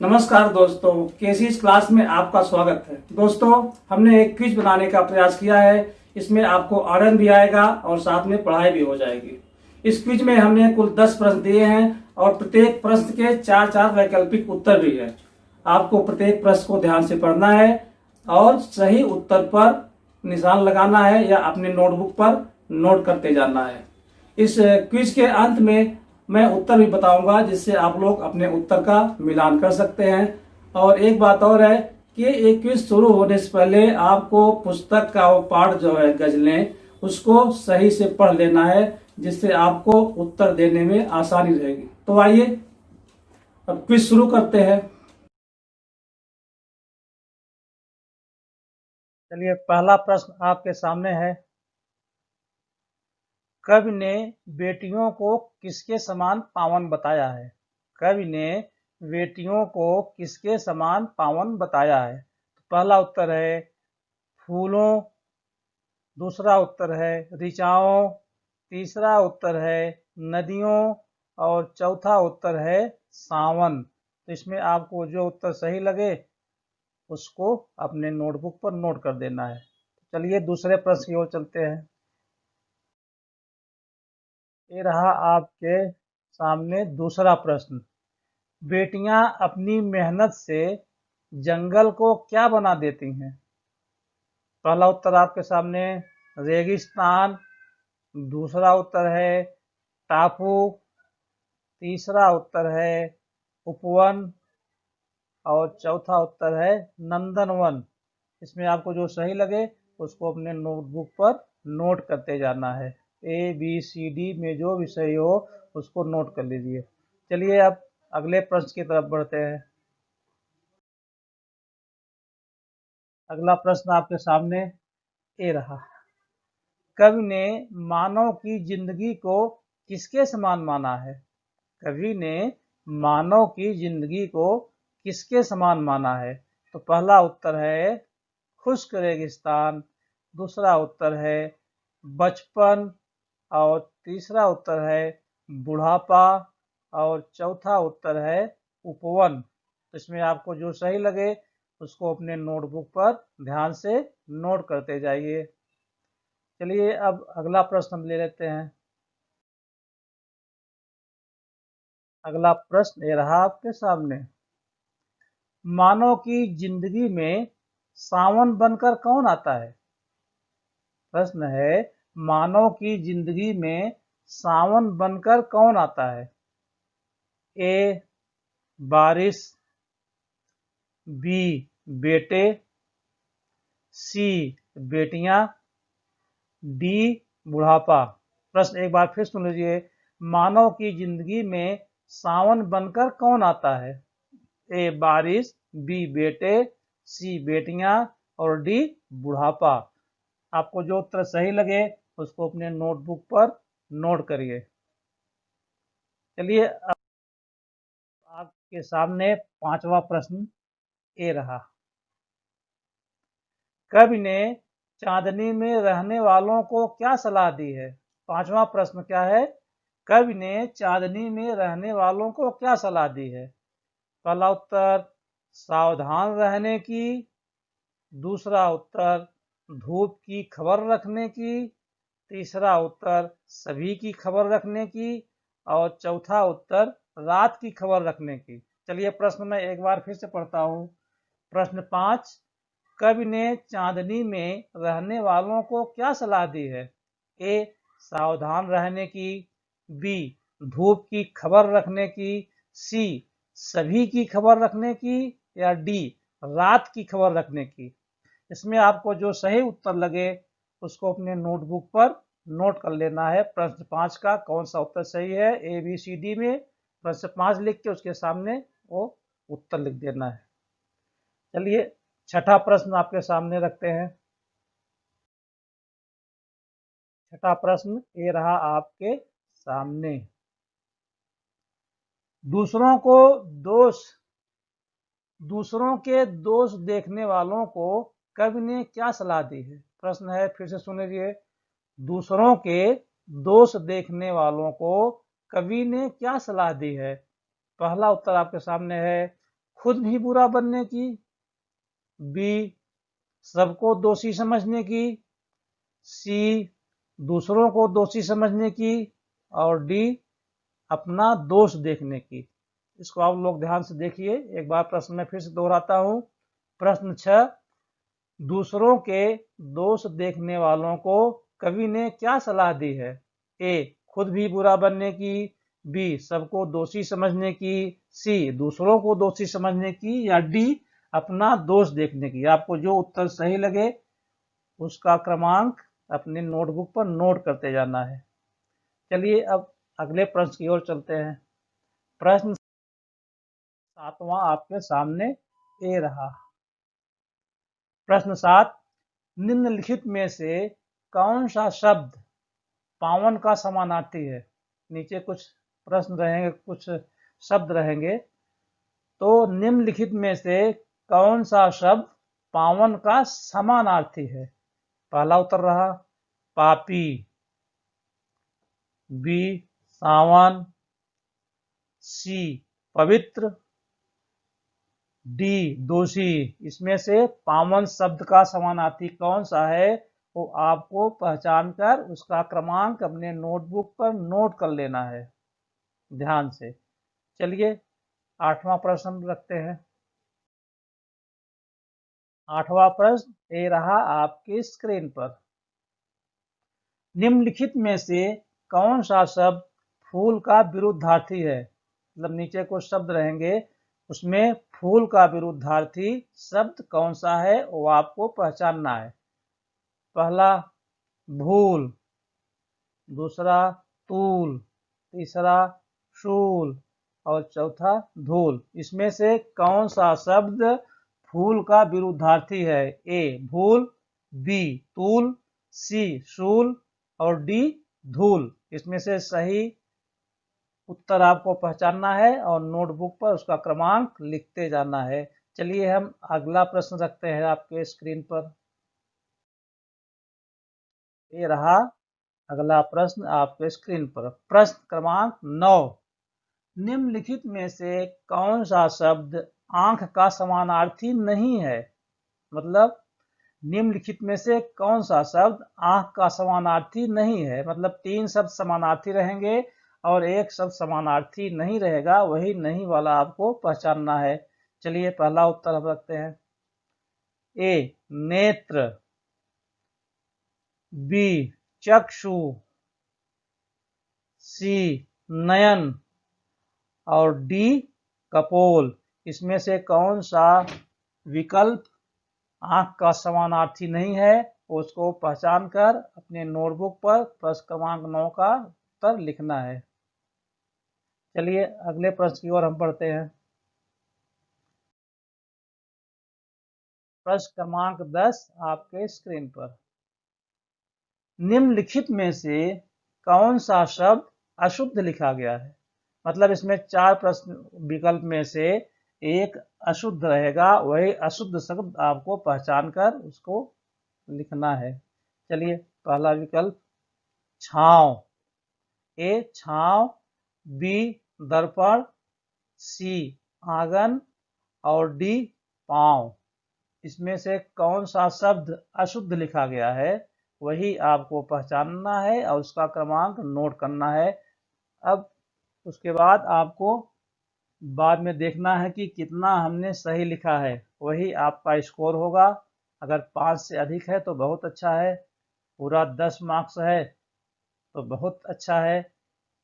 नमस्कार दोस्तों, केसीज क्लास में आपका स्वागत है। दोस्तों, हमने एक क्विज बनाने का प्रयास किया है। इसमें आपको आनंद भी आएगा और साथ में पढ़ाई भी हो जाएगी। इस क्विज में हमने कुल 10 प्रश्न दिए हैं और प्रत्येक प्रश्न के 4-4 वैकल्पिक उत्तर भी है। आपको प्रत्येक प्रश्न को ध्यान से पढ़ना है और सही उत्तर पर निशान लगाना है या अपने नोटबुक पर नोट करते जाना है। इस क्विज के अंत में मैं उत्तर भी बताऊंगा, जिससे आप लोग अपने उत्तर का मिलान कर सकते हैं। और एक बात और है कि एक क्विज शुरू होने से पहले आपको पुस्तक का वो पार्ट जो है गजलें, उसको सही से पढ़ लेना है, जिससे आपको उत्तर देने में आसानी रहेगी। तो आइए अब क्विज शुरू करते हैं। चलिए, पहला प्रश्न आपके सामने है। कवि ने बेटियों को किसके समान पावन बताया है? कवि ने बेटियों को किसके समान पावन बताया है? तो पहला उत्तर है फूलों, दूसरा उत्तर है ऋचाओं, तीसरा उत्तर है नदियों और चौथा उत्तर है सावन। तो इसमें आपको जो उत्तर सही लगे उसको अपने नोटबुक पर नोट कर देना है। चलिए दूसरे प्रश्न की ओर चलते हैं। ये रहा आपके सामने दूसरा प्रश्न। बेटियां अपनी मेहनत से जंगल को क्या बना देती हैं? पहला उत्तर आपके सामने रेगिस्तान, दूसरा उत्तर है टापू, तीसरा उत्तर है उपवन और चौथा उत्तर है नंदनवन। इसमें आपको जो सही लगे उसको अपने नोटबुक पर नोट करते जाना है। ABCD में जो भी सही हो उसको नोट कर लीजिए। चलिए अब अगले प्रश्न की तरफ बढ़ते हैं। अगला प्रश्न आपके सामने ये रहा। कवि ने मानव की जिंदगी को किसके समान माना है? कवि ने मानव की जिंदगी को किसके समान माना है? तो पहला उत्तर है खुश्क रेगिस्तान, दूसरा उत्तर है बचपन और तीसरा उत्तर है बुढ़ापा और चौथा उत्तर है उपवन। तो इसमें आपको जो सही लगे उसको अपने नोटबुक पर ध्यान से नोट करते जाइए। चलिए अब अगला प्रश्न हम ले लेते हैं। अगला प्रश्न ये रहा आपके सामने। मानव की जिंदगी में सावन बनकर कौन आता है? प्रश्न है, मानव की जिंदगी में सावन बनकर कौन आता है? ए बारिश, बी बेटे, सी बेटियां, डी बुढ़ापा। प्रश्न एक बार फिर सुन लीजिए। मानव की जिंदगी में सावन बनकर कौन आता है? ए बारिश, बी बेटे, सी बेटियां और डी बुढ़ापा। आपको जो उत्तर सही लगे उसको अपने नोटबुक पर नोट करिए। चलिए अब आपके सामने पांचवा प्रश्न ये रहा। कवि ने चांदनी में रहने वालों को क्या सलाह दी है? पांचवा प्रश्न क्या है? कवि ने चांदनी में रहने वालों को क्या सलाह दी है? पहला उत्तर सावधान रहने की, दूसरा उत्तर धूप की खबर रखने की, तीसरा उत्तर सभी की खबर रखने की और चौथा उत्तर रात की खबर रखने की। चलिए प्रश्न मैं एक बार फिर से पढ़ता हूँ। प्रश्न 5, कवि ने चांदनी में रहने वालों को क्या सलाह दी है? ए सावधान रहने की, बी धूप की खबर रखने की, सी सभी की खबर रखने की या डी रात की खबर रखने की। इसमें आपको जो सही उत्तर लगे उसको अपने नोटबुक पर नोट कर लेना है। प्रश्न 5 का कौन सा उत्तर सही है ABCD में प्रश्न 5 लिख के उसके सामने वो उत्तर लिख देना है। चलिए छठा प्रश्न आपके सामने रखते हैं। छठा प्रश्न ये रहा आपके सामने। दूसरों को दोष दूसरों के दोष देखने वालों को कवि ने क्या सलाह दी है? प्रश्न है, फिर से सुन लीजिए। दूसरों के दोष देखने वालों को कवि ने क्या सलाह दी है? पहला उत्तर आपके सामने है खुद भी बुरा बनने की, बी सबको दोषी समझने की, सी दूसरों को दोषी समझने की, और डी अपना दोष देखने की। इसको आप लोग ध्यान से देखिए। एक बार प्रश्न में फिर से दोहराता हूं। प्रश्न 6, दूसरों के दोष देखने वालों को कवि ने क्या सलाह दी है? ए खुद भी बुरा बनने की, बी सबको दोषी समझने की, सी दूसरों को दोषी समझने की, या डी अपना दोष देखने की। आपको जो उत्तर सही लगे उसका क्रमांक अपने नोटबुक पर नोट करते जाना है। चलिए अब अगले प्रश्न की ओर चलते हैं। प्रश्न 7वां आपके सामने ए रहा। प्रश्न 7, निम्नलिखित में से कौन सा शब्द पावन का समानार्थी है? नीचे कुछ प्रश्न रहेंगे, कुछ शब्द रहेंगे। तो निम्नलिखित में से कौन सा शब्द पावन का समानार्थी है? पहला उत्तर रहा पापी, बी सावन, सी पवित्र, डी दोषी। इसमें से पावन शब्द का समानार्थी कौन सा है वो आपको पहचान कर उसका क्रमांक अपने नोटबुक पर नोट कर लेना है ध्यान से। चलिए 8वां प्रश्न रखते हैं। 8वां प्रश्न ये रहा आपकी स्क्रीन पर। निम्नलिखित में से कौन सा शब्द फूल का विरुद्धार्थी है? मतलब नीचे कुछ शब्द रहेंगे, उसमें फूल का विरुद्धार्थी शब्द कौन सा है वो आपको पहचानना है। पहला भूल, दूसरा तूल, तीसरा शूल और चौथा धूल। इसमें से कौन सा शब्द फूल का विरुद्धार्थी है? ए भूल, बी तूल, सी शूल और डी धूल। इसमें से सही उत्तर आपको पहचानना है और नोटबुक पर उसका क्रमांक लिखते जाना है। चलिए हम अगला प्रश्न रखते हैं आपके स्क्रीन पर। ये रहा अगला प्रश्न आपके स्क्रीन पर। प्रश्न क्रमांक 9, निम्नलिखित में से कौन सा शब्द आंख का समानार्थी नहीं है? मतलब निम्नलिखित में से कौन सा शब्द आंख का समानार्थी नहीं है? मतलब 3 शब्द समानार्थी रहेंगे और एक शब्द समानार्थी नहीं रहेगा, वही नहीं वाला आपको पहचानना है। चलिए पहला उत्तर हम रखते हैं। ए नेत्र, बी चक्षु, सी नयन और डी कपोल। इसमें से कौन सा विकल्प आंख का समानार्थी नहीं है उसको पहचान कर अपने नोटबुक पर प्रश्न क्रमांक 9 का उत्तर लिखना है। चलिए अगले प्रश्न की ओर हम बढ़ते हैं। प्रश्न क्रमांक 10 आपके स्क्रीन पर। निम्नलिखित में से कौन सा शब्द अशुद्ध लिखा गया है? मतलब इसमें 4 प्रश्न विकल्प में से एक अशुद्ध रहेगा, वही अशुद्ध शब्द आपको पहचान कर उसको लिखना है। चलिए पहला विकल्प छांव, ए छांव, बी दर्पण, सी आंगन और डी पांव। इसमें से कौन सा शब्द अशुद्ध लिखा गया है वही आपको पहचानना है और उसका क्रमांक नोट करना है। अब उसके बाद आपको बाद में देखना है कि कितना हमने सही लिखा है, वही आपका स्कोर होगा। अगर 5 से अधिक है तो बहुत अच्छा है, पूरा 10 मार्क्स है तो बहुत अच्छा है,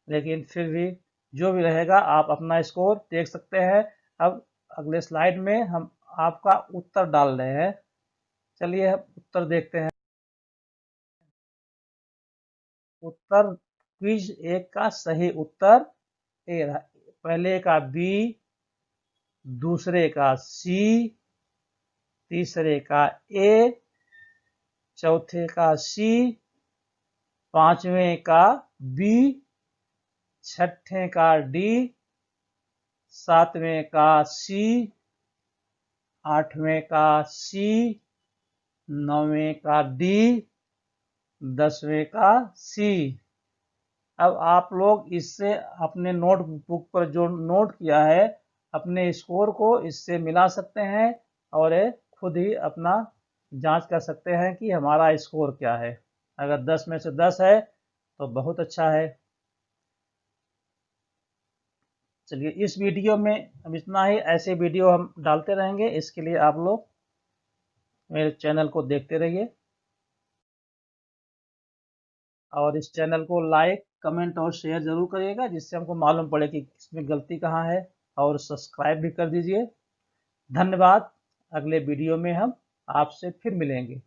लेकिन फिर भी जो भी रहेगा आप अपना स्कोर देख सकते हैं। अब अगले स्लाइड में हम आपका उत्तर डाल रहे हैं। चलिए हम उत्तर देखते हैं। उत्तर क्विज 1 का सही उत्तर ए रहा। पहले का बी, दूसरे का सी, तीसरे का ए, चौथे का सी, पांचवें का बी, छठे का डी, सातवें का सी, आठवें का सी, नौवें का डी, 10वें का सी। अब आप लोग इससे अपने नोटबुक पर जो नोट किया है अपने स्कोर को इससे मिला सकते हैं और खुद ही अपना जांच कर सकते हैं कि हमारा स्कोर क्या है। अगर 10 में से 10 है तो बहुत अच्छा है। चलिए इस वीडियो में अब इतना ही। ऐसे वीडियो हम डालते रहेंगे, इसके लिए आप लोग मेरे चैनल को देखते रहिए और इस चैनल को लाइक कमेंट और शेयर ज़रूर करिएगा, जिससे हमको मालूम पड़े कि इसमें गलती कहाँ है। और सब्सक्राइब भी कर दीजिए। धन्यवाद। अगले वीडियो में हम आपसे फिर मिलेंगे।